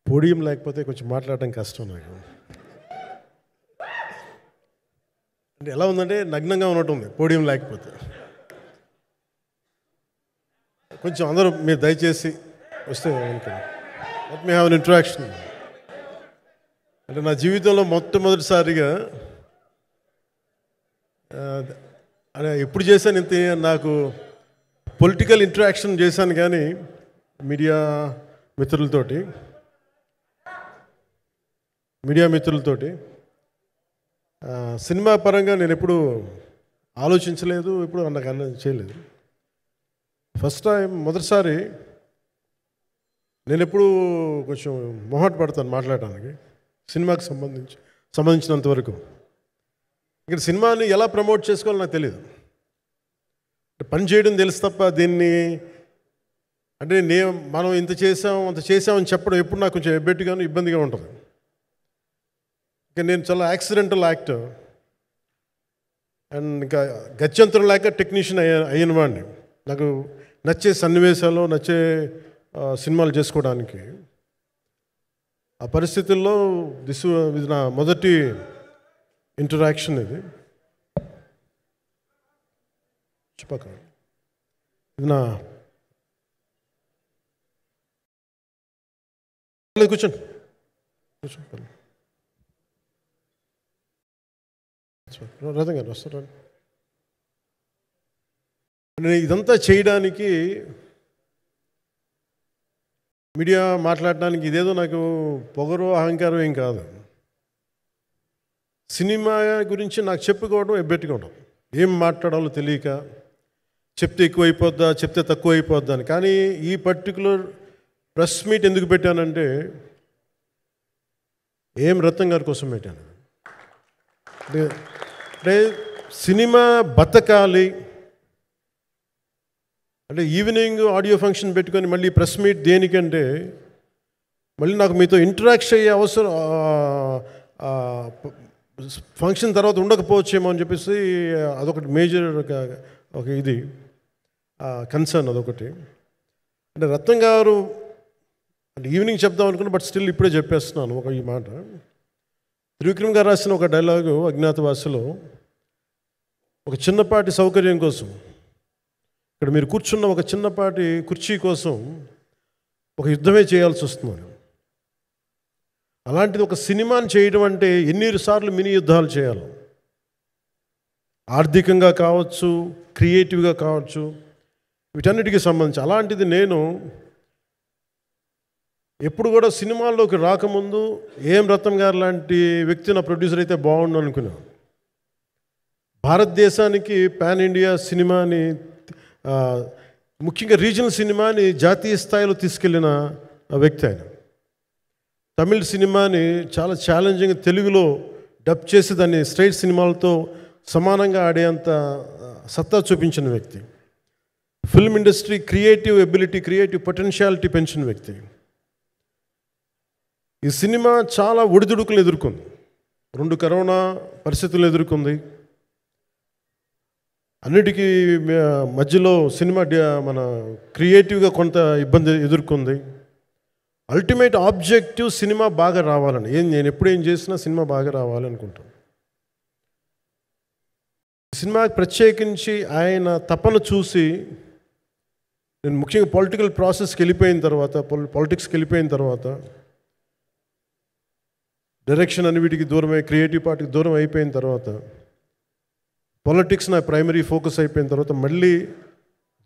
Podium లేకపోతే కొంచెం మాట్లాడడం కష్టం నాకు. అంటే ఎలా ఉందంటే నగ్నంగా ఉన్నట్టు ఉంది పోడియం లేకపోతే. కొంచెం అందరూ మీరు దయచేసి వస్తే let me have an interaction. అంటే నా జీవితంలో మొట్టమొదటిసారిగా అంటే ఎప్పుడు చేశాను ఇంత, నాకు పొలిటికల్ ఇంటరాక్షన్ చేశాను కానీ మీడియా మిత్రులతోటి సినిమా పరంగా నేను ఎప్పుడు ఆలోచించలేదు, ఎప్పుడు నాకు చేయలేదు. ఫస్ట్ టైం మొదటిసారి నేను ఎప్పుడు కొంచెం మొహాట పడతాను మాట్లాడడానికి సినిమాకి సంబంధించినంత వరకు. ఇక్కడ సినిమాని ఎలా ప్రమోట్ చేసుకోవాలో నాకు తెలియదు. పని చేయడం తెలుసు తప్ప దీన్ని అంటే మనం ఇంత చేసాం అంత చేసామని చెప్పడం ఎప్పుడు నాకు కొంచెం ఎబ్బెట్టుగాను ఇబ్బందిగా ఉంటుంది. ఇంకా నేను చాలా యాక్సిడెంటల్ యాక్టర్ అండ్ ఇంకా గత్యంతరం లేక టెక్నీషియన్ అయిన వాడిని. నాకు నచ్చే సన్నివేశాలు నచ్చే సినిమాలు చేసుకోవడానికి ఆ పరిస్థితుల్లో ఇది నా మొదటి ఇంటరాక్షన్. ఇది నా కూర్చోండి రథం గారు వస్తారా? ఇదంతా చేయడానికి మీడియా మాట్లాడడానికి ఇదేదో నాకు పొగరు అహంకారం ఏం కాదు. సినిమా గురించి నాకు చెప్పుకోవడం ఎబ్బెట్టుకోవడం, ఏం మాట్లాడాలో తెలియక చెప్తే ఎక్కువైపోద్దా చెప్తే తక్కువ అయిపోద్దా అని. కానీ ఈ పర్టికులర్ ప్రెస్ మీట్ ఎందుకు పెట్టానంటే ఏం రత్నం గారి కోసం పెట్టాను. అంటే సినిమా బతకాలి అంటే ఈవినింగ్ ఆడియో ఫంక్షన్ పెట్టుకొని మళ్ళీ ప్రెస్ మీట్ దేనికంటే మళ్ళీ నాకు మీతో ఇంటరాక్ట్ అయ్యే అవసరం ఫంక్షన్ తర్వాత ఉండకపోవచ్చేమో అని చెప్పేసి అదొకటి మేజర్ ఒక ఇది కన్సర్న్ అదొకటి. అంటే రత్నం గారు అంటే ఈవినింగ్ చెప్దాం అనుకున్నా, బట్ స్టిల్ ఇప్పుడే చెప్పేస్తున్నాను ఈ మాట. త్రివిక్రమ్ గారు రాసిన ఒక డైలాగు అజ్ఞాతవాసిలో, ఒక చిన్నపాటి సౌకర్యం కోసం ఇక్కడ మీరు కూర్చున్న ఒక చిన్నపాటి కుర్చీ కోసం ఒక యుద్ధమే చేయాల్సి వస్తుంది. అలాంటిది ఒక సినిమాని చేయడం అంటే ఎన్నిసార్లు మినీ యుద్ధాలు చేయాలి, ఆర్థికంగా కావచ్చు క్రియేటివ్గా కావచ్చు వీటన్నిటికీ సంబంధించి. అలాంటిది నేను ఎప్పుడు కూడా సినిమాల్లోకి రాకముందు ఏం రత్నం గారు లాంటి వ్యక్తి నా ప్రొడ్యూసర్ అయితే బాగుండు అనుకున్నాను. భారతదేశానికి పాన్ ఇండియా సినిమాని ముఖ్యంగా రీజనల్ సినిమాని జాతీయ స్థాయిలో తీసుకెళ్ళిన వ్యక్తి ఆయన. తమిళ సినిమాని చాలా ఛాలెంజింగ్ తెలుగులో డబ్ చేసి దాన్ని స్ట్రైట్ సినిమాలతో సమానంగా ఆడేంత సత్తా చూపించిన వ్యక్తి. Film industry creative ability creative potentiality పెంచిన వ్యక్తి. ఈ సినిమా చాలా ఒడిదుడుకులు ఎదుర్కొంది, 2 కరోనా పరిస్థితులు ఎదుర్కొంది. అన్నిటికీ మధ్యలో సినిమా మన క్రియేటివ్గా కొంత ఇబ్బంది ఎదుర్కొంది. అల్టిమేట్ ఆబ్జెక్టివ్ సినిమా బాగా రావాలని, నేను ఎప్పుడు ఏం చేసినా సినిమా బాగా రావాలనుకుంటాను. సినిమాకి ప్రత్యేకించి ఆయన తపన చూసి నేను ముఖ్యంగా పొలిటికల్ ప్రాసెస్కి వెళ్ళిపోయిన తర్వాత పాలిటిక్స్కి వెళ్ళిపోయిన తర్వాత డైరెక్షన్ అని వీటికి దూరమై క్రియేటివ్ పార్టీకి దూరం అయిపోయిన తర్వాత పాలిటిక్స్ నా ప్రైమరీ ఫోకస్ అయిపోయిన తర్వాత మళ్ళీ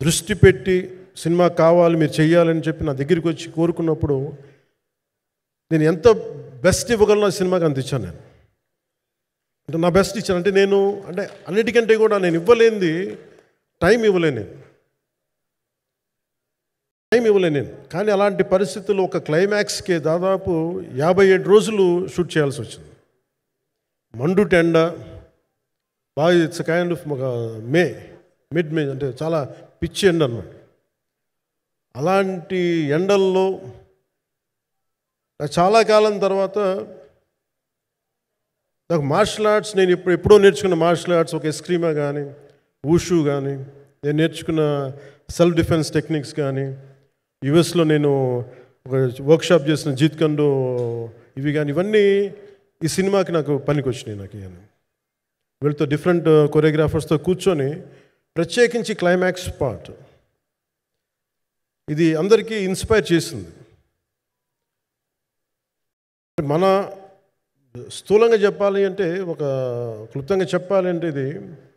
దృష్టి పెట్టి సినిమా కావాలి మీరు చెయ్యాలని చెప్పి నా దగ్గరికి వచ్చి కోరుకున్నప్పుడు నేను ఎంత బెస్ట్ ఇవ్వగలను ఆ సినిమాకి అంత ఇచ్చాను. నేను అంటే నా బెస్ట్ ఇచ్చాను. అంటే నేను అంటే అన్నిటికంటే కూడా నేను ఇవ్వలేనిది టైం ఇవ్వలేను నేను. కానీ అలాంటి పరిస్థితుల్లో ఒక క్లైమాక్స్కి దాదాపు 57 రోజులు షూట్ చేయాల్సి వచ్చింది. మండు టెండ బాగా ఇట్స్ కైండ్ ఆఫ్ ఒక మిడ్ మే అంటే చాలా పిచ్చి ఎండ అన్నమాట. అలాంటి ఎండల్లో చాలా కాలం తర్వాత నాకు మార్షల్ ఆర్ట్స్ నేను ఎప్పుడో నేర్చుకున్న మార్షల్ ఆర్ట్స్ ఒక ఎస్క్రీమా కానీ ఊషు కానీ నేను నేర్చుకున్న సెల్ఫ్ డిఫెన్స్ టెక్నిక్స్ కానీ యుఎస్లో నేను ఒక వర్క్షాప్ చేసిన జీత్ కండు ఇవి కానీ ఇవన్నీ ఈ సినిమాకి నాకు పనికి వచ్చినాయి. నాకు ఇవన్నీ వీళ్ళతో డిఫరెంట్ కొరియోగ్రాఫర్స్తో కూర్చొని ప్రత్యేకించి క్లైమాక్స్ పార్ట్ ఇది అందరికీ ఇన్స్పైర్ చేసింది. మన స్థూలంగా చెప్పాలి అంటే, ఒక క్లుప్తంగా చెప్పాలి అంటే,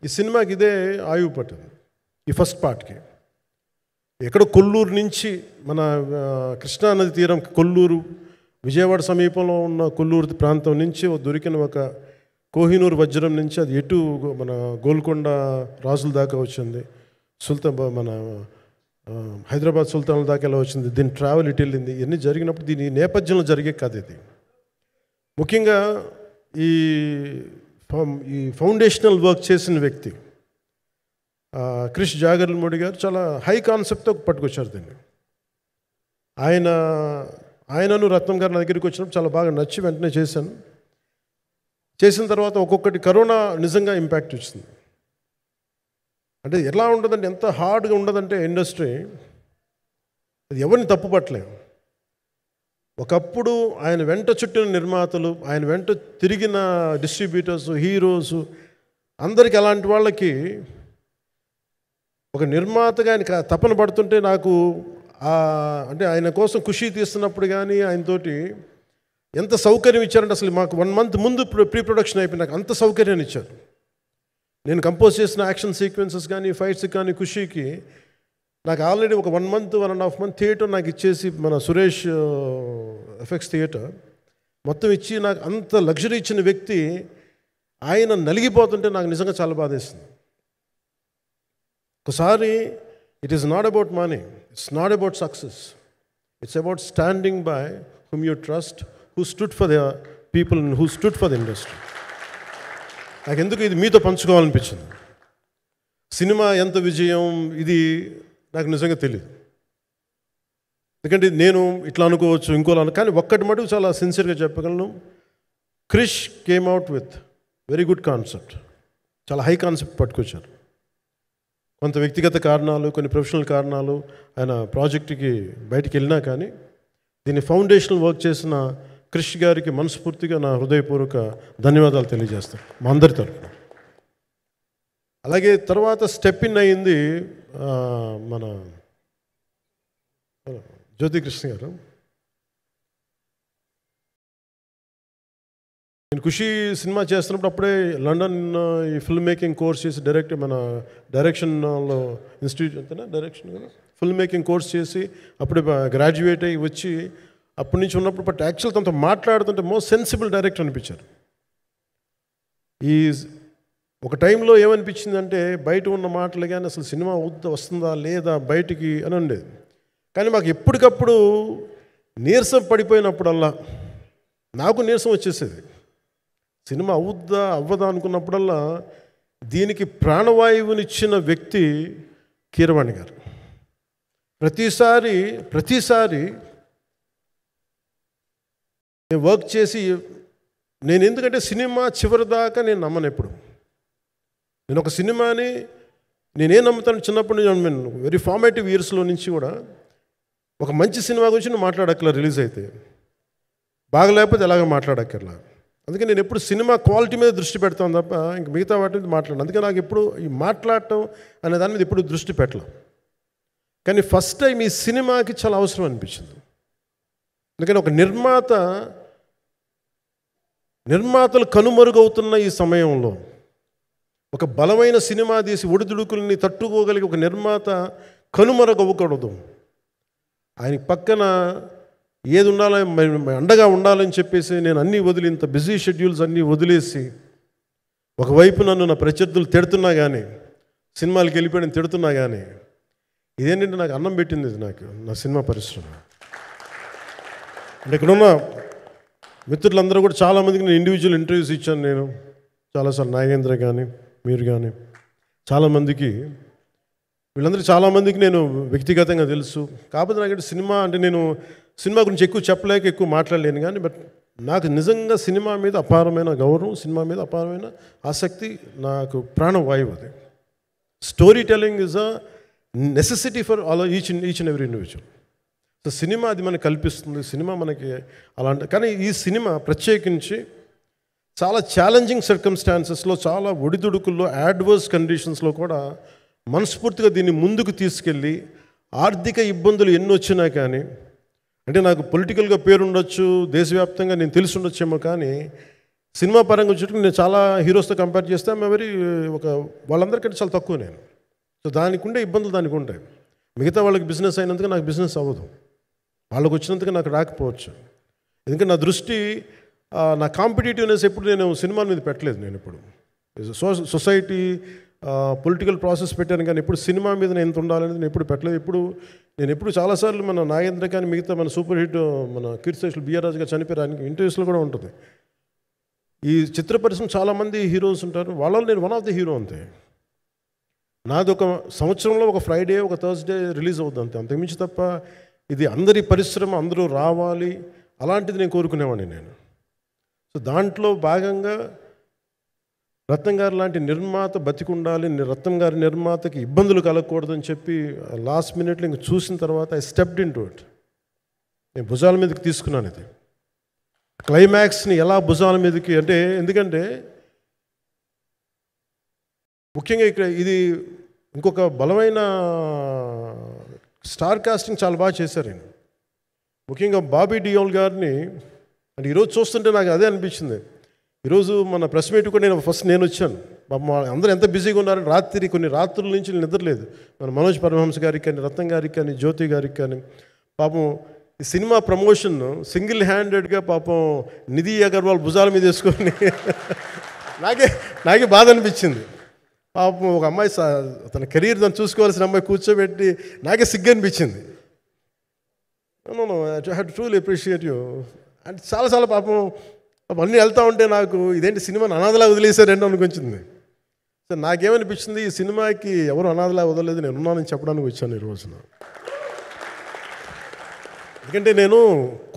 ఈ సినిమాకి ఇదే ఆయువు పట్టింది. ఈ ఫస్ట్ పార్ట్కి ఎక్కడో కొల్లూరు నుంచి, మన కృష్ణానది తీరం కొల్లూరు, విజయవాడ సమీపంలో ఉన్న కొల్లూరు ప్రాంతం నుంచి దొరికిన ఒక కోహినూరు వజ్రం నుంచి అది ఎటు మన గోల్కొండ రాజుల దాకా వచ్చింది, మన హైదరాబాద్ సుల్తాన్ల దాకా ఎలా వచ్చింది, దీని ట్రావెల్ ఇటు వెళ్ళింది. ఇవన్నీ జరిగినప్పుడు దీని నేపథ్యంలో జరిగే కథ ఇది. ముఖ్యంగా ఈ ఫౌండేషనల్ వర్క్ చేసిన వ్యక్తి క్రిష్ జాగర్లమూడి గారు చాలా హై కాన్సెప్ట్తో పట్టుకొచ్చారు దీన్ని. ఆయనను రత్నం గారు నా దగ్గరికి వచ్చినప్పుడు చాలా బాగా నచ్చి వెంటనే చేశాను. చేసిన తర్వాత ఒక్కొక్కటి కరోనా నిజంగా ఇంపాక్ట్ వచ్చింది. అంటే ఎలా ఉండదంటే, ఎంత హార్డ్గా ఉండదంటే ఇండస్ట్రీ, అది ఎవరిని తప్పు పట్టలేము. ఒకప్పుడు ఆయన వెంట చుట్టిన నిర్మాతలు, ఆయన వెంట తిరిగిన డిస్ట్రిబ్యూటర్స్, హీరోస్, అందరికి అలాంటి వాళ్ళకి ఒక నిర్మాతగా ఆయన తపన పడుతుంటే నాకు అంటే ఆయన కోసం ఖుషి తీస్తున్నప్పుడు కానీ ఆయనతోటి ఎంత సౌకర్యం ఇచ్చారంటే, అసలు మాకు 1 month ముందు ప్రీ ప్రొడక్షన్ అయిపోయి నాకు అంత సౌకర్యాన్ని ఇచ్చారు. నేను కంపోజ్ చేసిన యాక్షన్ సీక్వెన్సెస్ కానీ ఫైట్స్ కానీ ఖుషీకి నాకు ఆల్రెడీ ఒక 1 month 1.5 month థియేటర్ నాకు ఇచ్చేసి, మన సురేష్ ఎఫెక్ట్స్ థియేటర్ మొత్తం ఇచ్చి నాకు అంత లగ్జరీ ఇచ్చిన వ్యక్తి ఆయన నలిగిపోతుంటే నాకు నిజంగా చాలా బాధేస్తుంది. ఒకసారి it is not about money, it's not about success, it's about standing by whom you trust, who stood for the people and who stood for the industry. నాకు ఎందుకు ఇది మీతో పంచుకోవాలనిపించింది. సినిమా ఎంత విజయం ఇది నాకు నిజంగా తెలియదు, ఎందుకంటే నేను ఇట్లా అనుకోవచ్చు ఇంకోలా కానీ ఒక్కటి మటుకు చాలా సిన్సియర్గా చెప్పగలను. Krish came out with very good concept, చాలా హై కాన్సెప్ట్ పట్టుకొచ్చారు. కొంత వ్యక్తిగత కారణాలు, కొన్ని ప్రొఫెషనల్ కారణాలు ఆయన ప్రాజెక్టుకి బయటికి వెళ్ళినా కానీ దీన్ని ఫౌండేషనల్ వర్క్ చేసిన క్రిష్ గారికి మనస్ఫూర్తిగా నా హృదయపూర్వక ధన్యవాదాలు తెలియజేస్తాను మా అందరి తరఫున. అలాగే తర్వాత స్టెప్ ఇన్ అయ్యింది మన జ్యోతికృష్ణ గారు. నేను ఖుషి సినిమా చేస్తున్నప్పుడు అప్పుడే లండన్ ఈ ఫిల్మ్ మేకింగ్ కోర్స్ చేసి మన డైరెక్షన్లో ఇన్స్టిట్యూట్ అంతేనా డైరెక్షన్ ఫిల్మ్ మేకింగ్ కోర్స్ చేసి అప్పుడే గ్రాడ్యుయేట్ అయ్యి వచ్చి అప్పటి నుంచి ఉన్నప్పుడు బట్ యాక్చువల్ తనతో మాట్లాడుతుంటే మోస్ట్ సెన్సిబుల్ డైరెక్టర్ అనిపించారు. ఈ ఒక టైంలో ఏమనిపించిందంటే, బయట ఉన్న మాటలు కానీ అసలు సినిమా వస్తుందా లేదా బయటికి అని ఉండేది. కానీ మాకు ఎప్పటికప్పుడు నీరసం పడిపోయినప్పుడల్లా నాకు నీరసం వచ్చేసేది. సినిమా అవుద్దా అవ్వదా అనుకున్నప్పుడల్లా దీనికి ప్రాణవాయువునిచ్చిన వ్యక్తి కీరవాణి గారు. ప్రతిసారి నేను వర్క్ చేసి నేను ఎందుకంటే సినిమా చివరి దాకా నేను నమ్మను. ఎప్పుడు నేను ఒక సినిమాని నేనేం నమ్ముతాను, చిన్నప్పటి నుంచి నేను వెరీ ఫార్మేటివ్ ఇయర్స్లో నుంచి కూడా ఒక మంచి సినిమా గురించి నువ్వు మాట్లాడక్కర్లా, రిలీజ్ అయితే బాగలేకపోతే ఎలాగ మాట్లాడక్కర్లా. అందుకే నేను ఎప్పుడు సినిమా క్వాలిటీ మీద దృష్టి పెడతాను తప్ప ఇంక మిగతా వాటి మీద మాట్లాడను. అందుకే నాకు ఎప్పుడు ఈ మాట్లాడటం అనే దాని మీద ఎప్పుడు దృష్టి పెట్టలేం. కానీ ఫస్ట్ టైం ఈ సినిమాకి చాలా అవసరం అనిపించింది. ఎందుకంటే ఒక నిర్మాతలు కనుమరుగవుతున్న ఈ సమయంలో ఒక బలమైన సినిమా తీసి ఒడిదుడుకుల్ని తట్టుకోగలిగి ఒక నిర్మాత కనుమరుగవ్వకూడదు. ఆయన పక్కన ఏది ఉండాలని అండగా ఉండాలని చెప్పేసి నేను అన్నీ వదిలి, ఇంత బిజీ షెడ్యూల్స్ అన్నీ వదిలేసి, ఒకవైపు నన్ను నా ప్రత్యర్థులు తిడుతున్నా కానీ, సినిమాలకు వెళ్ళిపోయిన తిడుతున్నా కానీ, ఇదేంటంటే నాకు అన్నం పెట్టింది ఇది నాకు నా సినిమా పరిశ్రమ. అంటే ఇక్కడున్న మిత్రులందరూ కూడా చాలామందికి నేను ఇండివిజువల్ ఇంటర్వ్యూస్ ఇచ్చాను. నేను చాలాసార్లు నాగేంద్ర కానీ మీరు కానీ చాలామందికి, వీళ్ళందరూ చాలామందికి నేను వ్యక్తిగతంగా తెలుసు. కాకపోతే నాకంటే సినిమా అంటే నేను సినిమా గురించి ఎక్కువ చెప్పలేక ఎక్కువ మాట్లాడలేను. కానీ బట్ నాకు నిజంగా సినిమా మీద అపారమైన గౌరవం, సినిమా మీద అపారమైన ఆసక్తి, నాకు ప్రాణవాయువు అది. Story telling is a necessity for each and every individual. So cinema అది మనకు కల్పిస్తుంది, సినిమా మనకి అలాంటి. కానీ ఈ సినిమా ప్రత్యేకించి చాలా ఛాలెంజింగ్ సర్కమ్స్టాన్సెస్లో, చాలా ఒడిదుడుకుల్లో, యాడ్వర్స్ కండిషన్స్లో కూడా మనస్ఫూర్తిగా దీన్ని ముందుకు తీసుకెళ్ళి, ఆర్థిక ఇబ్బందులు ఎన్ని వచ్చినా కానీ, అంటే నాకు పొలిటికల్గా పేరుండొచ్చు, దేశవ్యాప్తంగా నేను తెలిసి ఉండొచ్చేమో, కానీ సినిమా పరంగా వచ్చేటప్పుడు నేను చాలా హీరోస్తో కంపేర్ చేస్తే వెరీ వాళ్ళందరికంటే చాలా తక్కువ నేను. సో దానికి ఉండే ఇబ్బందులు దానికి ఉంటాయి. మిగతా వాళ్ళకి బిజినెస్ అయినందుకు నాకు బిజినెస్ అవ్వదు, వాళ్ళకు వచ్చినందుకు నాకు రాకపోవచ్చు. ఎందుకంటే నా దృష్టి, నా కాంపిటేటివ్నెస్ ఎప్పుడు నేను సినిమాల మీద పెట్టలేదు. నేను ఇప్పుడు సొసైటీ పొలిటికల్ ప్రాసెస్ పెట్టాను, కానీ ఎప్పుడు సినిమా మీద నేను ఎంత ఉండాలనేది నేను ఎప్పుడు పెట్టలేదు. నేను ఎప్పుడు చాలాసార్లు మన నాగేంద్ర కానీ మిగతా మన సూపర్ హిట్ మన కీర్తిశేషులు బిఆర్ రాజు గారు చనిపోయారు ఇంటర్వ్యూస్లో కూడా ఉంటుంది. ఈ చిత్ర పరిశ్రమ చాలామంది హీరోస్ ఉంటారు, వాళ్ళలో నేను వన్ ఆఫ్ ది హీరో అంతే. నాది ఒక సంవత్సరంలో ఒక ఫ్రైడే, ఒక థర్స్డే రిలీజ్ అవుతుంది అంతే, అంతకుమించి తప్ప ఇది అందరి పరిశ్రమ, అందరూ రావాలి అలాంటిది నేను కోరుకునేవాడిని నేను. సో దాంట్లో భాగంగా రత్నం గారు లాంటి నిర్మాత బతికుండాలి, రత్నం గారి నిర్మాతకి ఇబ్బందులు కలగకూడదని చెప్పి లాస్ట్ మినిట్లో ఇంక చూసిన తర్వాత I stepped in to it. నేను భుజాల మీదకి తీసుకున్నాను ఇది. క్లైమాక్స్ని ఎలా భుజాల మీదకి అంటే, ఎందుకంటే ముఖ్యంగా ఇక్కడ ఇది ఇంకొక బలమైన స్టార్ కాస్టింగ్ చాలా బాగా చేశారు ఆయన. ముఖ్యంగా బాబీ డియోల్ గారిని అంటే ఈరోజు చూస్తుంటే నాకు అదే అనిపించింది. ఈరోజు మన ప్రెస్ మీట్ కూడా నేను వచ్చాను. అందరూ ఎంత బిజీగా ఉన్నారని కొన్ని రాత్రుల నుంచి నిద్రలేదు. మన మనోజ్ పరమహంస గారికి కానీ, రత్నం గారికి కానీ, జ్యోతి గారికి కానీ. పాపం ఈ సినిమా ప్రమోషన్ సింగిల్ హ్యాండెడ్గా పాపం నిధి అగర్వాల్ భుజాల మీద వేసుకొని నాకే బాధ అనిపించింది. పాపం ఒక అమ్మాయి తన కెరీర్ తను చూసుకోవాల్సిన అమ్మాయి కూర్చోబెట్టి నాకే సిగ్గు అనిపించింది. I have to truly appreciate you. అంటే చాలా పాపం అన్నీ వెళ్తూ ఉంటే నాకు ఇదేంటి సినిమాని అనాథలా వదిలేశారండి అనిపించింది. సో నాకేమనిపించింది, ఈ సినిమాకి ఎవరు అనాథలా వదలలేదు, నేను ఉన్నానని చెప్పడానికి వచ్చాను ఈ రోజున. ఎందుకంటే నేను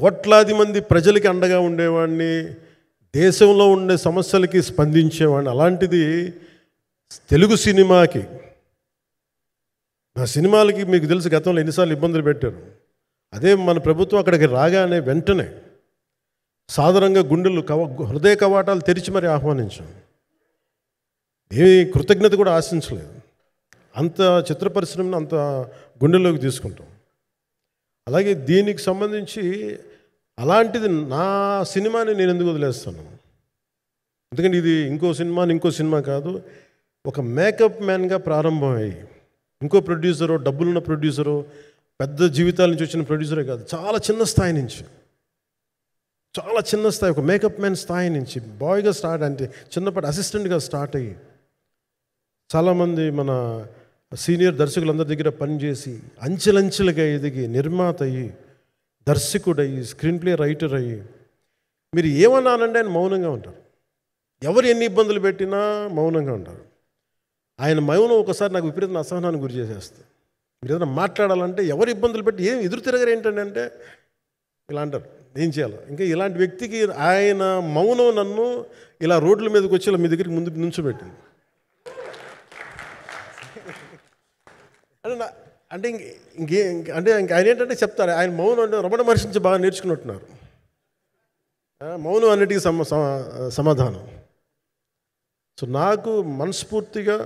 కోట్లాది మంది ప్రజలకి అండగా ఉండేవాడిని, దేశంలో ఉండే సమస్యలకి స్పందించేవాడిని. అలాంటిది తెలుగు సినిమాకి, నా సినిమాలకి మీకు తెలుసు గతంలో ఎన్నిసార్లు ఇబ్బందులు పెట్టారు. అదే మన ప్రభుత్వం అక్కడికి రాగానే వెంటనే సాధారణంగా హృదయ కవాటాలు తెరిచి మరి ఆహ్వానించాం. ఏమీ కృతజ్ఞత కూడా ఆశించలేదు. అంత చిత్ర పరిశ్రమను అంత గుండెల్లోకి తీసుకుంటాం. అలాగే దీనికి సంబంధించి అలాంటిది నా సినిమాని నేను ఎందుకు వదిలేస్తాను? ఎందుకంటే ఇది ఇంకో సినిమా కాదు. ఒక మేకప్ మ్యాన్గా ప్రారంభమయ్యి ఇంకో ప్రొడ్యూసరు, డబ్బులున్న ప్రొడ్యూసరు, పెద్ద జీవితాల నుంచి వచ్చిన ప్రొడ్యూసరే కాదు, చాలా చిన్న స్థాయి నుంచి, ఒక మేకప్ మ్యాన్ స్థాయి నుంచి బాయ్గా స్టార్ట్, అంటే చిన్నపాటి అసిస్టెంట్గా స్టార్ట్ అయ్యి చాలామంది మన సీనియర్ దర్శకులందరి దగ్గర పనిచేసి అంచెలంచెలుగా ఎదిగి నిర్మాత అయ్యి, దర్శకుడయ్యి, స్క్రీన్ ప్లే రైటర్ అయ్యి, మీరు ఏమన్నానంటే ఆయన మౌనంగా ఉంటారు. ఎవరు ఎన్ని ఇబ్బందులు పెట్టినా మౌనంగా ఉంటారు. ఆయన మౌనం ఒకసారి నాకు విపరీతమైన అసహనానికి గురి చేసేస్తుంది. మీరు ఏదైనా మాట్లాడాలంటే ఎవరు ఇబ్బందులు పెట్టి ఏం ఎదురు తిరగరు ఏంటంటే ఇలా అంటారు, ఏం చేయాలి. ఇంకా ఇలాంటి వ్యక్తికి ఆయన మౌనం నన్ను ఇలా రోడ్ల మీదకి వచ్చి ఇలా మీ దగ్గరికి ముందు నుంచోబెట్టింది. అంటే ఆయన ఏంటంటే చెప్తారు, ఆయన మౌనం అంటే రమణ మహర్షి నుంచి బాగా నేర్చుకున్నట్టున్నారు. మౌనం అన్నిటికీ సమాధానం. సో నాకు మనస్ఫూర్తిగా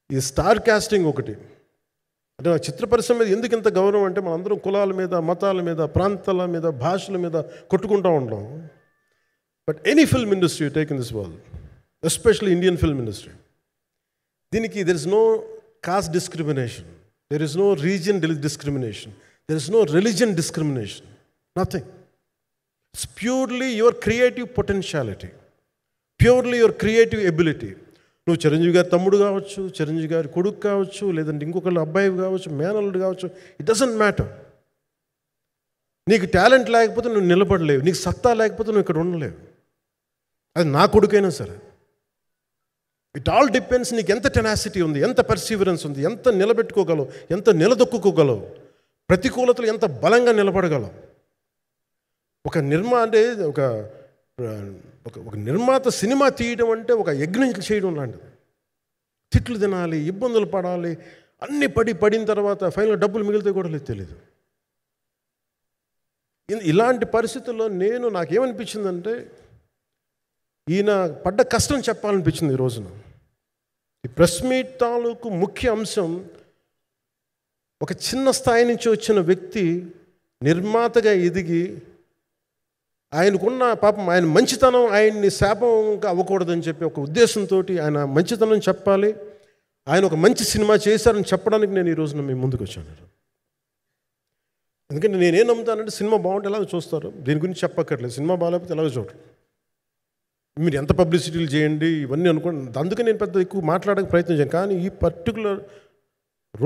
ఈ స్టార్ కాస్టింగ్ ఒకటి, అంటే నా చిత్ర పరిశ్రమ మీద ఎందుకు ఇంత గౌరవం అంటే, మనందరం కులాల మీద, మతాల మీద, ప్రాంతాల మీద, భాషల మీద కొట్టుకుంటూ ఉంటాం. But any film industry take in this world, especially Indian film industry, దీనికి there is no caste discrimination, there is no region discrimination, there is no religion discrimination, nothing. It's purely your creative potentiality, purely your creative ability. నువ్వు చిరంజీవి గారి తమ్ముడు కావచ్చు, చిరంజీవి గారి కొడుకు కావచ్చు, లేదంటే ఇంకొకళ్ళు అబ్బాయి కావచ్చు, మేనల్లుడు కావచ్చు, ఇట్ డజంట్ మ్యాటర్. నీకు టాలెంట్ లేకపోతే నువ్వు నిలబడలేవు, నీకు సత్తా లేకపోతే నువ్వు ఇక్కడ ఉండలేవు. అది నా కొడుకైనా సరే. ఇట్ ఆల్ డిపెండ్స్ నీకు ఎంత టెనాసిటీ ఉంది, ఎంత పర్సీవరెన్స్ ఉంది, ఎంత నిలబెట్టుకోగలవు, ఎంత నిలదొక్కుకోగలవు, ప్రతికూలతలు ఎంత బలంగా నిలబడగలవు. ఒక నిర్మాత సినిమా తీయడం అంటే ఒక యజ్ఞం చేయడం లాంటిది. తిట్లు తినాలి, ఇబ్బందులు పడాలి, అన్నీ పడిన తర్వాత ఫైనల్ డబ్బులు మిగిలితే కూడా లేదు తెలియదు. ఇలాంటి పరిస్థితుల్లో నాకేమనిపించిందంటే ఈయన పడ్డ కష్టం చెప్పాలనిపించింది ఈ రోజున. ఈ ప్రెస్ మీట్ తాలూకు ముఖ్య అంశం ఒక చిన్న స్థాయి నుంచి వచ్చిన వ్యక్తి నిర్మాతగా ఎదిగి ఆయనకున్న పాపం ఆయన మంచితనం ఆయన్ని శాపంగా అవ్వకూడదని చెప్పి ఒక ఉద్దేశంతో ఆయన మంచితనం చెప్పాలి, ఆయన ఒక మంచి సినిమా చేశారని చెప్పడానికి నేను ఈ రోజున మీ ముందుకు వచ్చాను. ఎందుకంటే నేనేం నమ్ముతానంటే సినిమా బాగుంటే ఎలాగో చూస్తారు, దీని గురించి చెప్పక్కర్లేదు. సినిమా బాగాలేకపోతే ఎలాగో చూడరు, మీరు ఎంత పబ్లిసిటీలు చేయండి ఇవన్నీ అనుకోండి. అందుకే నేను పెద్ద ఎక్కువ మాట్లాడడానికి ప్రయత్నం చేయను. కానీ ఈ పర్టికులర్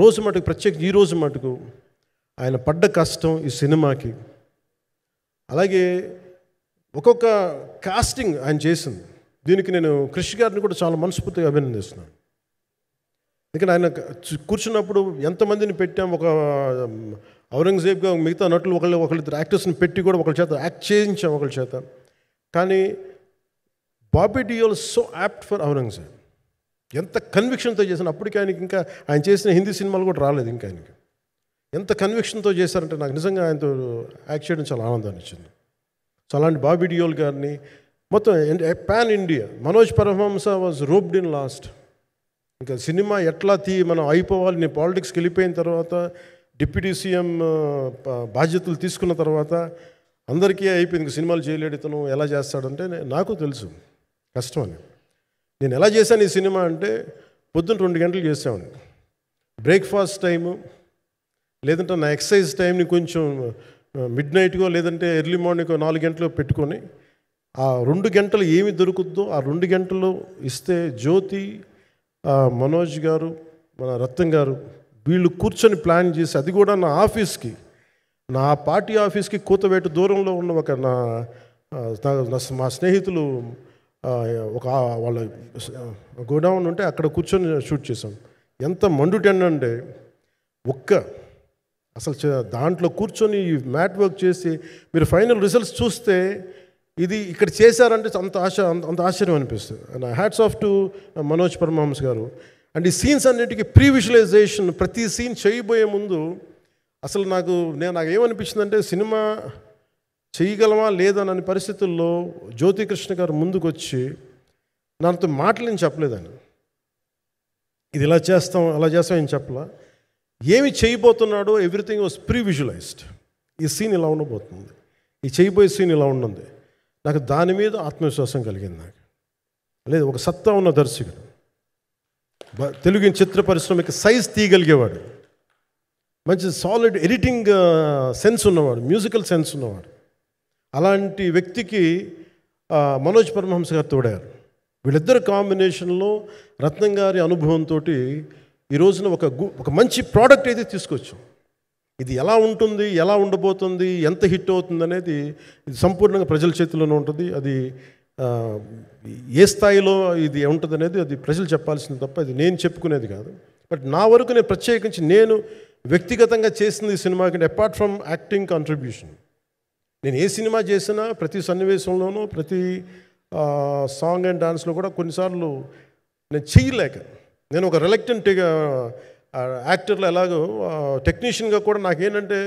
రోజు మటుకు, ప్రత్యేక ఈ రోజు మటుకు ఆయన పడ్డ కష్టం ఈ సినిమాకి, అలాగే ఒక్కొక్క కాస్టింగ్ ఆయన చేసింది, దీనికి నేను క్రిష్ గారిని కూడా చాలా మనస్ఫూర్తిగా అభినందిస్తున్నాను. ఎందుకంటే ఆయన కూర్చున్నప్పుడు ఎంతమందిని పెట్టాం, ఒక ఔరంగజేబ్గా మిగతా నటులు ఒకళ్ళిద్దరు యాక్టర్స్ని పెట్టి కూడా ఒకళ్ళ చేత యాక్ట్ చేయించాం ఒకళ్ళ చేత. కానీ Bobby Deol so apt for Aurangzeb, ఎంత కన్విక్షన్తో చేశాను. అప్పటికి ఆయనకి ఇంకా ఆయన చేసిన హిందీ సినిమాలు కూడా రాలేదు ఇంకా ఆయనకి. ఎంత కన్విక్షన్తో చేశారంటే నాకు నిజంగా ఆయనతో యాక్ట్ చేయడం చాలా ఆనందాన్ని ఇచ్చింది. సో అలాంటి బాబీ డియోల్ గారిని మొత్తం pan India, Manoj Paramahamsa was roped in last. ఇంకా సినిమా ఎట్లా మనం అయిపోవాలి, నేను పాలిటిక్స్కి వెళ్ళిపోయిన తర్వాత డిప్యూటీ సీఎం బాధ్యతలు తీసుకున్న తర్వాత అందరికీ అయిపోయింది, ఇంకా సినిమాలు చేయలేడు ఇతను, ఎలా చేస్తాడంటే నాకు తెలుసు కష్టం అని. నేను ఎలా చేశాను ఈ సినిమా అంటే పొద్దున్న 2 గంటలు చేసామని, బ్రేక్ఫాస్ట్ టైము లేదంటే నా ఎక్సర్సైజ్ టైంని కొంచెం మిడ్ నైట్గో లేదంటే ఎర్లీ మార్నింగ్ 4 గంటలు పెట్టుకొని ఆ 2 గంటలు ఏమి దొరుకుద్దో ఆ 2 గంటలు ఇస్తే జ్యోతి, మనోజ్ గారు, మన రత్నం గారు వీళ్ళు కూర్చొని ప్లాన్ చేసి, అది కూడా నా ఆఫీస్కి, నా పార్టీ ఆఫీస్కి కూతవేటు దూరంలో ఉన్న ఒక మా స్నేహితులు ఒక వాళ్ళ గోడౌన్ ఉంటే అక్కడ కూర్చొని షూట్ చేసాం. ఎంత మండుటెండ అంటే అసలు దాంట్లో కూర్చొని మ్యాట్ వర్క్ చేసి మీరు ఫైనల్ రిజల్ట్స్ చూస్తే ఇది ఇక్కడ చేశారంటే అంత ఆశ్చర్యం అనిపిస్తుంది. Hats off to Manoj Paramahamsa garu. And ఈ సీన్స్ అన్నిటికీ ప్రీ విజువలైజేషన్, ప్రతి సీన్ చేయబోయే ముందు అసలు నాకు ఏమనిపించిందంటే సినిమా చేయగలమా లేదనని పరిస్థితుల్లో జ్యోతికృష్ణ గారు ముందుకు వచ్చి నాతో మాటలు చెప్పలేదని, ఇది ఇలా చేస్తాం అలా చేస్తాం ఏం చెప్పలా, ఏమి చేయబోతున్నాడో ఎవ్రీథింగ్ వాజ్ ప్రీ విజువలైజ్డ్. ఈ సీన్ ఇలా ఉండబోతుంది, ఈ చేయబోయే సీన్ ఇలా ఉన్నది. నాకు దాని మీద ఆత్మవిశ్వాసం కలిగింది. నాకు లేదు, ఒక సత్తా ఉన్న దర్శకుడు, తెలుగు చిత్ర పరిశ్రమకి సైజ్ తీయగలిగేవాడు, మంచి సాలిడ్ ఎడిటింగ్ సెన్స్ ఉన్నవాడు, మ్యూజికల్ సెన్స్ ఉన్నవాడు. అలాంటి వ్యక్తికి మనోజ్ పరమహంస గారు తోడారు. వీళ్ళిద్దరు కాంబినేషన్లో రత్నం గారి అనుభవంతో ఈ రోజున ఒక మంచి ప్రోడక్ట్ అయితే తీసుకొచ్చాం. ఇది ఎలా ఉంటుంది, ఎలా ఉండబోతుంది, ఎంత హిట్ అవుతుంది అనేది ఇది సంపూర్ణంగా ప్రజల చేతిలోనే ఉంటుంది. అది ఏ స్థాయిలో ఇది ఉంటుంది అనేది అది ప్రజలు చెప్పాల్సింది తప్ప అది నేను చెప్పుకునేది కాదు. బట్ నా వరకు నేను ప్రత్యేకించి నేను వ్యక్తిగతంగా చేసింది ఈ సినిమాకి, అపార్ట్ ఫ్రమ్ యాక్టింగ్ కాంట్రిబ్యూషన్, నేను ఏ సినిమా చేసినా ప్రతి సన్నివేశంలోనూ ప్రతి సాంగ్ అండ్ డాన్స్లో కూడా కొన్నిసార్లు నేను చేయలేక, నేను ఒక రిలక్టెంట్ యాక్టర్లో ఎలాగో టెక్నీషియన్గా కూడా నాకేంటంటే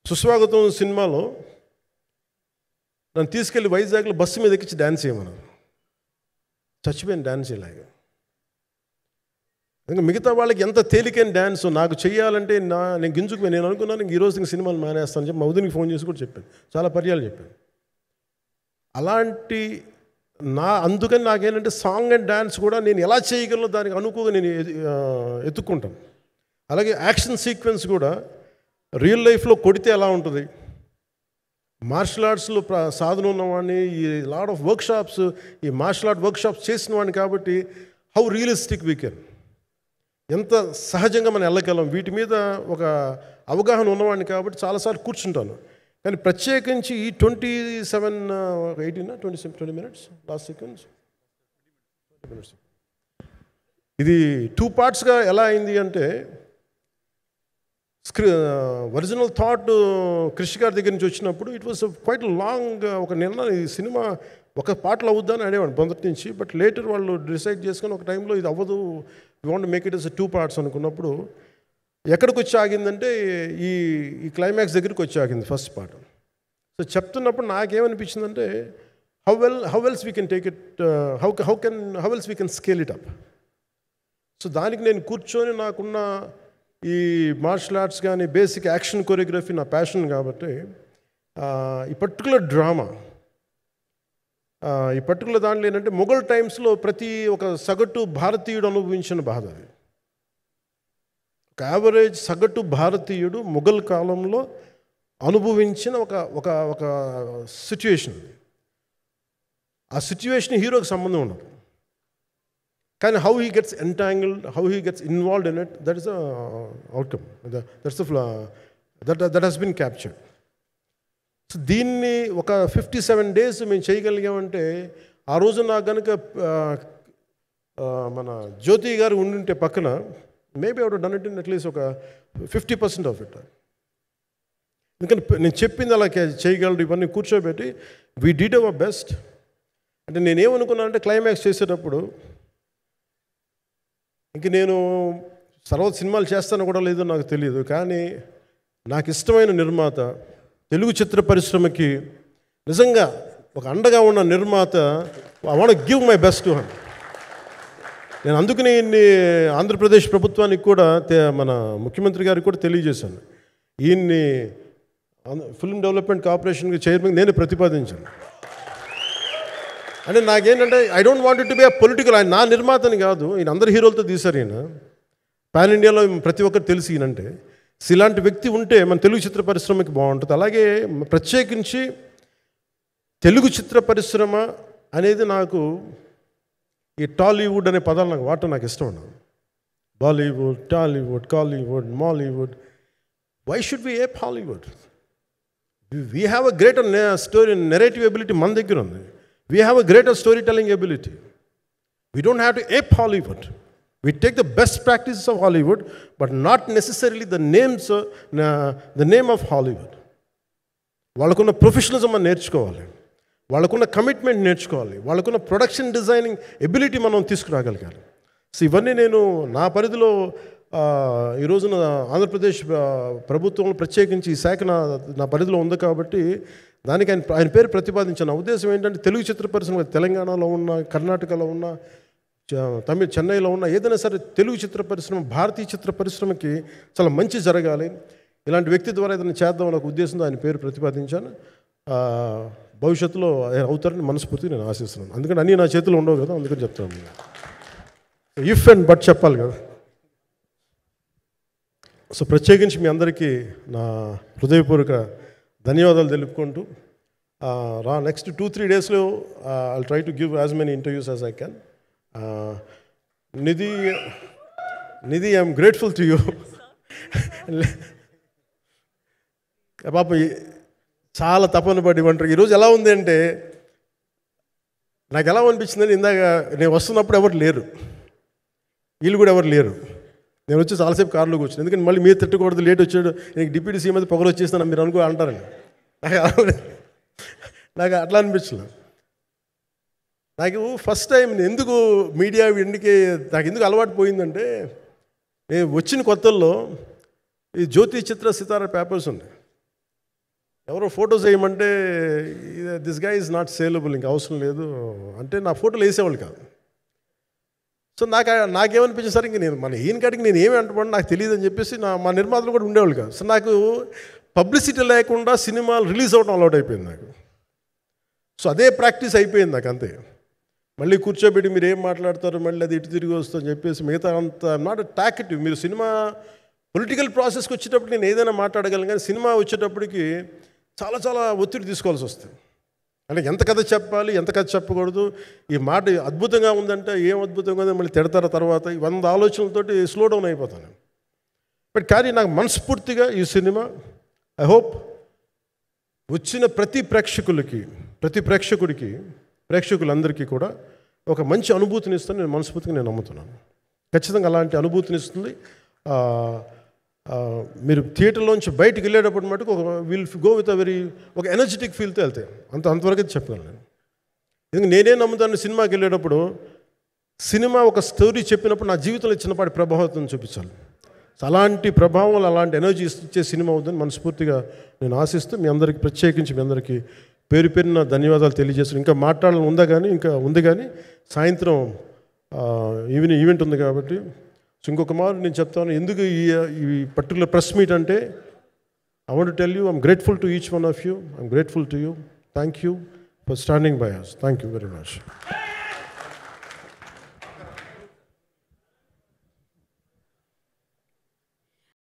సుస్వాగతం సినిమాలో నన్ను తీసుకెళ్ళి వైజాగ్లో బస్సు మీద ఎక్కించి డ్యాన్స్ చేయమన్నారు. చచ్చిపోయిన డ్యాన్స్ ఇలాగా. ఇంకా మిగతా వాళ్ళకి ఎంత తేలికైన డ్యాన్స్ నాకు చేయాలంటే నేను గింజుకుపోయి నేను అనుకున్నాను ఈరోజు ఇంక సినిమాలు మానేస్తాను చెప్పి మౌదినికి ఫోన్ చేసి కూడా చెప్పాను, చాలా పర్యాలు చెప్పాను. అలాంటి అందుకని నాకేంటంటే సాంగ్ అండ్ డ్యాన్స్ కూడా నేను ఎలా చేయగలను దానికి అనుకోగా నేను ఎత్తుక్కుంటాను. అలాగే యాక్షన్ సీక్వెన్స్ కూడా రియల్ లైఫ్లో కొడితే ఎలా ఉంటుంది, మార్షల్ ఆర్ట్స్లో సాధన ఉన్నవాడిని, ఈ లాట్ ఆఫ్ వర్క్షాప్స్, ఈ మార్షల్ ఆర్ట్ వర్క్షాప్స్ చేసిన వాడిని కాబట్టి హౌ రియలిస్టిక్ వీ కెన్, ఎంత సహజంగా మనం వెళ్ళగలం, వీటి మీద ఒక అవగాహన ఉన్నవాడిని కాబట్టి చాలాసార్లు కూర్చుంటాను. కానీ ప్రత్యేకించి ఈ 20 minutes లాస్ట్ సీక్వెన్స్ ఇది 2 partsగా ఎలా అయింది అంటే ఒరిజినల్ థాట్ క్రిష్ గారి దగ్గర నుంచి వచ్చినప్పుడు ఇట్ వాస్ క్వైట్ లాంగ్. ఒక ఈ సినిమా ఒక పార్ట్లో అవుద్దని అనేవాడు మొదటి నుంచి. బట్ లేటర్ వాళ్ళు డిసైడ్ చేసుకొని ఒక టైంలో ఇది అవ్వదు, you want make it as 2 parts అనుకున్నప్పుడు ఎక్కడికి వచ్చి ఆగిందంటే ఈ క్లైమాక్స్ దగ్గరికి వచ్చి ఆగింది ఫస్ట్ పార్ట్. సో చెప్తున్నప్పుడు నాకేమనిపించిందంటే how else we can take it, how else we can scale it up. So దానికి నేను కూర్చొని నాకున్న ఈ మార్షల్ ఆర్ట్స్ కానీ బేసిక్ యాక్షన్ కొరియోగ్రఫీ నా ప్యాషన్ కాబట్టి ఈ పర్టికులర్ డ్రామా, ఈ పర్టికులర్ దాంట్లో ఏంటంటే మొఘల్ టైమ్స్లో ప్రతి ఒక సగటు భారతీయుడు అనుభవించిన బాధ అది. ఒక యావరేజ్ సగటు భారతీయుడు మొఘల్ కాలంలో అనుభవించిన ఒక ఒక ఒక సిచ్యువేషన్. ఆ సిచ్యువేషన్ హీరోకి సంబంధం ఉండదు, కానీ how he gets entangled, how he gets involved in it, that is the outcome, that has been captured. So దీన్ని ఒక 57 days మేము చేయగలిగామంటే, ఆ రోజు నాకు కనుక మన జ్యోతి గారు ఉండుంటే పక్కన, maybe I would done it in at least ఒక 50% ఆఫ్ ఇట్. ఎందుకంటే నేను చెప్పింది అలా చేయగలరు ఇవన్నీ కూర్చోబెట్టి వీ డిడ్ అవర్ బెస్ట్. అంటే నేనేమనుకున్నానంటే క్లైమాక్స్ చేసేటప్పుడు ఇంక నేను తర్వాత సినిమాలు చేస్తానో కూడా లేదో నాకు తెలియదు, కానీ నాకు ఇష్టమైన నిర్మాత, తెలుగు చిత్ర పరిశ్రమకి నిజంగా ఒక అండగా ఉన్న నిర్మాత, I want give my best to him. నేను అందుకని ఆంధ్రప్రదేశ్ ప్రభుత్వానికి కూడా మన ముఖ్యమంత్రి గారికి కూడా తెలియజేశాను, ఈయన్ని ఫిల్మ్ డెవలప్మెంట్ కార్పొరేషన్కి చైర్మన్ నేనే ప్రతిపాదించాను. అంటే నాకేంటంటే I don't want to be a political, ఆయన నా నిర్మాతని కాదు, ఈయన అందరు హీరోలతో తీశారు, ఈయన పాన్ ఇండియాలో ప్రతి ఒక్కరు తెలిసి ఈయనంటే. ఇలాంటి వ్యక్తి ఉంటే మన తెలుగు చిత్ర పరిశ్రమకి బాగుంటుంది. అలాగే ప్రత్యేకించి తెలుగు చిత్ర పరిశ్రమ అనేది నాకు ఈ టాలీవుడ్ అనే పదాలు నాకు వాడటం నాకు ఇష్టం ఉండదు. Bollywood, Tollywood, Kollywood, Mollywood, why should we ape Hollywood? We have a greater story narrative ability మన దగ్గర ఉంది. We have a greater story telling ability. We don't have to ape Hollywood. We take the best practices of Hollywood, but not necessarily the name of Hollywood. వాళ్ళకున్న professionalism మనం నేర్చుకోవాలి, వాళ్ళకున్న commitment నేర్చుకోవాలి, వాళ్ళకున్న production designing ability మనం తీసుకురాగలగాలి. So ఇవన్నీ నేను నా పరిధిలో ఈ రోజున ఆంధ్రప్రదేశ్ ప్రభుత్వంలో ప్రత్యేకించి ఈ శాఖ నా పరిధిలో ఉంది కాబట్టి దానికి ఆయన పేరు ప్రతిపాదించాను. నా ఉద్దేశం ఏంటంటే తెలుగు చిత్ర పరిశ్రమ తెలంగాణలో ఉన్న, కర్ణాటకలో ఉన్న, చెన్నైలో ఉన్న ఏదైనా సరే తెలుగు చిత్ర పరిశ్రమ, భారతీయ చిత్ర పరిశ్రమకి చాలా మంచి జరగాలి, ఇలాంటి వ్యక్తి ద్వారా ఏదైనా చేద్దామని ఒక ఉద్దేశంతో ఆయన పేరు ప్రతిపాదించాను. భవిష్యత్తులో ఆయన అవుతారని మనస్ఫూర్తిగా నేను ఆశిస్తున్నాను. అందుకని అన్నీ నా చేతిలో ఉండవు కదా, అందుకని చెప్తాను. ఇఫ్ అండ్ బట్ చెప్పాలి కదా. సో ప్రత్యేకించి మీ అందరికీ నా హృదయపూర్వక ధన్యవాదాలు తెలుపుకుంటూ నెక్స్ట్ 2-3 daysలో I'll try to give as many interviews as I can. Nidhi, I'm grateful to you. పాప చాలా తపన పడి ఉంటారు. ఈరోజు ఎలా ఉంది అంటే నాకు ఎలా అనిపించిందని, ఇందాక నేను వస్తున్నప్పుడు ఎవరు లేరు, వీళ్ళు కూడా ఎవరు లేరు. నేను వచ్చి చాలాసేపు కారులో కూర్చున్నాను, ఎందుకంటే మళ్ళీ మీరు తిట్టకూడదు, లేట్ వచ్చాడు, నీకు డిప్యూటీ సీఎం అయితే పొగలు వచ్చేస్తాను మీరు అనుకో అంటారండి. నాకు అట్లా అనిపించలేదు. నాకు ఫస్ట్ టైం ఎందుకు మీడియా నాకు ఎందుకు అలవాటు పోయిందంటే, నేను వచ్చిన కొత్తల్లో ఈ జ్యోతి చిత్ర సితార పేపర్స్ ఉన్నాయి, ఎవరో ఫోటోస్ వేయమంటే దిస్ గా ఈజ్ నాట్ సేలబుల్, ఇంకా అవసరం లేదు అంటే నా ఫోటోలు వేసేవాళ్ళు కాదు. సో నాకేమనిపించింది సరే, ఇంక నేను మన ఈయన కాడికి నేను ఏమి అంటున్నాను నాకు తెలియదు అని చెప్పేసి మా నిర్మాతలు కూడా ఉండేవాళ్ళు కాదు. సో నాకు పబ్లిసిటీ లేకుండా సినిమాలు రిలీజ్ అవ్వడం అలవాటు అయిపోయింది నాకు. సో అదే ప్రాక్టీస్ అయిపోయింది నాకు, అంతే. మళ్ళీ కూర్చోబెట్టి మీరు ఏం మాట్లాడతారు, మళ్ళీ అది ఇటు తిరిగి వస్తుందని చెప్పేసి మిగతా అంత నాట్ టాకెటివ్. మీరు సినిమా పొలిటికల్ ప్రాసెస్కి వచ్చేటప్పుడు నేను ఏదైనా మాట్లాడగలను, కానీ సినిమా వచ్చేటప్పటికి చాలా చాలా ఒత్తిడి తీసుకోవాల్సి వస్తుంది. అంటే ఎంత కథ చెప్పాలి, ఎంత కథ చెప్పకూడదు, ఈ మాట అద్భుతంగా ఉందంటే ఏం అద్భుతంగా ఉందని మళ్ళీ తిడతారు, తర్వాత 100 ఆలోచనలతోటి స్లో డౌన్ అయిపోతాను. బట్ కానీ నాకు మనస్ఫూర్తిగా ఈ సినిమా ఐ హోప్ వచ్చిన ప్రతి ప్రేక్షకులందరికీ కూడా ఒక మంచి అనుభూతిని ఇస్తుంది. నేను మనస్ఫూర్తిగా నమ్ముతున్నాను, ఖచ్చితంగా అలాంటి అనుభూతిని ఇస్తుంది. మీరు థియేటర్లోంచి బయటికి వెళ్ళేటప్పుడు మటుకు విల్ గో విత్ ఒక ఎనర్జెటిక్ ఫీల్తో వెళ్తే అంతవరకు అయితే చెప్పగలను నేను. ఎందుకంటే నేనే నమ్ముతాను, సినిమాకి వెళ్ళేటప్పుడు సినిమా ఒక స్టోరీ చెప్పినప్పుడు నా జీవితంలో చిన్నపాటి ప్రభావితం చూపించాలి. అలాంటి ప్రభావం, అలాంటి ఎనర్జీ ఇచ్చే సినిమా అవుతుందని మనస్ఫూర్తిగా నేను ఆశిస్తూ మీ అందరికీ ప్రత్యేకించి మీ అందరికీ పేరు పేరున ధన్యవాదాలు తెలియజేస్తున్నాను. ఇంకా మాట్లాడాలని ఉంది కానీ సాయంత్రం ఈవెంట్ ఉంది కాబట్టి. సో ఇంకొక మారు నేను చెప్తాను ఎందుకు ఈ పర్టికులర్ ప్రెస్ మీట్ అంటే, I want to tell you, I'm grateful to each one of you. I'm grateful to you. Thank you for standing by us. Thank you very much.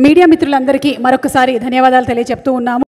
Media మిత్రులందరికీ మరొకసారి ధన్యవాదాలు తెలియజెప్తూ ఉన్నాము.